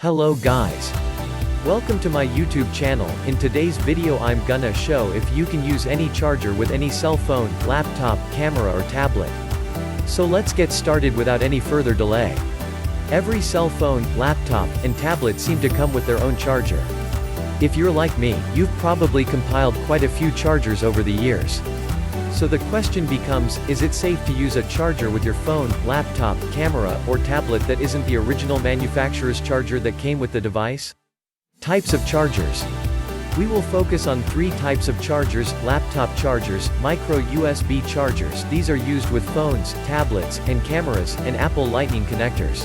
Hello guys. Welcome to my YouTube channel. In today's video I'm gonna show if you can use any charger with any cell phone, laptop, camera or tablet. So let's get started without any further delay. Every cell phone, laptop, and tablet seem to come with their own charger. If you're like me, you've probably compiled quite a few chargers over the years. So the question becomes, is it safe to use a charger with your phone, laptop, camera, or tablet that isn't the original manufacturer's charger that came with the device? Types of chargers. We will focus on three types of chargers: laptop chargers, micro USB chargers. These are used with phones, tablets, and cameras, and Apple Lightning connectors.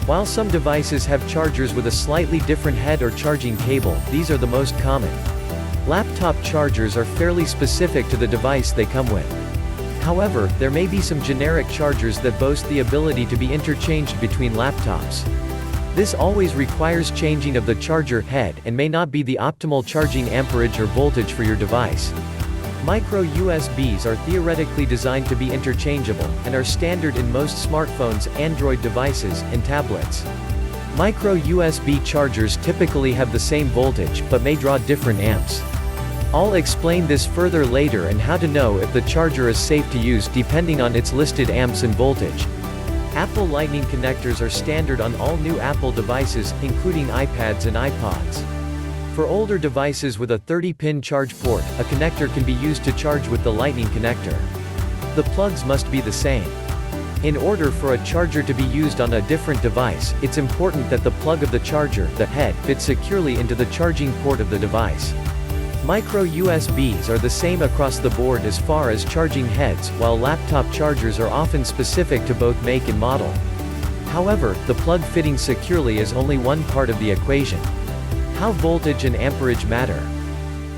While some devices have chargers with a slightly different head or charging cable, these are the most common. Laptop chargers are fairly specific to the device they come with. However, there may be some generic chargers that boast the ability to be interchanged between laptops. This always requires changing of the charger head and may not be the optimal charging amperage or voltage for your device. Micro USBs are theoretically designed to be interchangeable, and are standard in most smartphones, Android devices, and tablets. Micro USB chargers typically have the same voltage, but may draw different amps. I'll explain this further later and how to know if the charger is safe to use depending on its listed amps and voltage. Apple Lightning connectors are standard on all new Apple devices, including iPads and iPods. For older devices with a 30-pin charge port, a connector can be used to charge with the Lightning connector. The plugs must be the same. In order for a charger to be used on a different device, it's important that the plug of the charger, the head, fits securely into the charging port of the device. Micro USBs are the same across the board as far as charging heads, while laptop chargers are often specific to both make and model. However, the plug fitting securely is only one part of the equation. How voltage and amperage matter.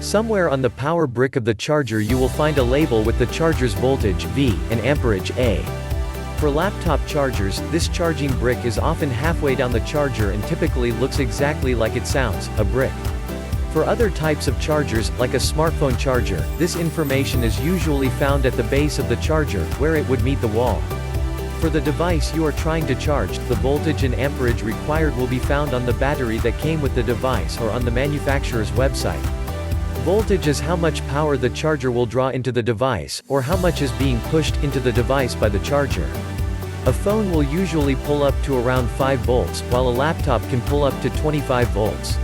Somewhere on the power brick of the charger you will find a label with the charger's voltage, V, and amperage, A. For laptop chargers, this charging brick is often halfway down the charger and typically looks exactly like it sounds, a brick. For other types of chargers, like a smartphone charger, this information is usually found at the base of the charger, where it would meet the wall. For the device you are trying to charge, the voltage and amperage required will be found on the battery that came with the device or on the manufacturer's website. Voltage is how much power the charger will draw into the device, or how much is being pushed into the device by the charger. A phone will usually pull up to around 5 volts, while a laptop can pull up to 25 volts.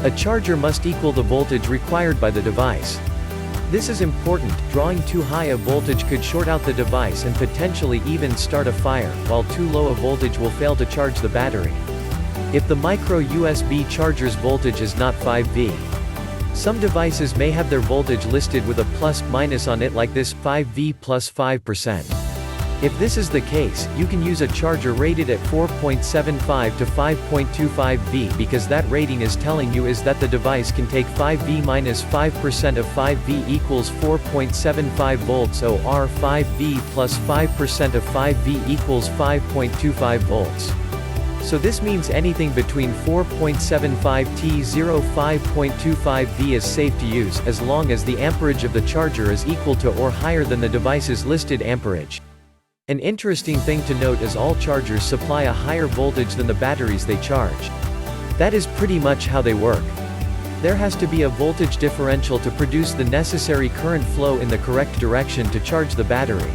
A charger must equal the voltage required by the device. This is important. Drawing too high a voltage could short out the device and potentially even start a fire, while too low a voltage will fail to charge the battery. If the micro USB charger's voltage is not 5V. Some devices may have their voltage listed with a plus/minus on it, like this, 5V plus 5%. If this is the case, you can use a charger rated at 4.75 to 5.25V, because that rating is telling you is that the device can take 5V minus 5% of 5V equals 4.75 volts, or 5V plus 5% of 5V equals 5.25 volts. So this means anything between 4.75 to 5.25V is safe to use, as long as the amperage of the charger is equal to or higher than the device's listed amperage. An interesting thing to note is all chargers supply a higher voltage than the batteries they charge. That is pretty much how they work. There has to be a voltage differential to produce the necessary current flow in the correct direction to charge the battery.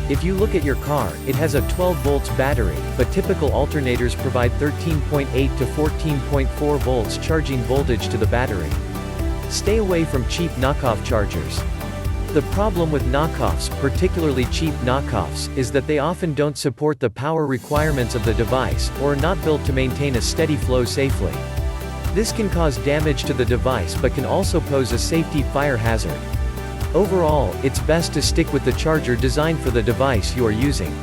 If you look at your car, it has a 12 volts battery, but typical alternators provide 13.8 to 14.4 volts charging voltage to the battery. Stay away from cheap knockoff chargers. The problem with knockoffs, particularly cheap knockoffs, is that they often don't support the power requirements of the device, or are not built to maintain a steady flow safely. This can cause damage to the device but can also pose a safety fire hazard. Overall, it's best to stick with the charger designed for the device you are using.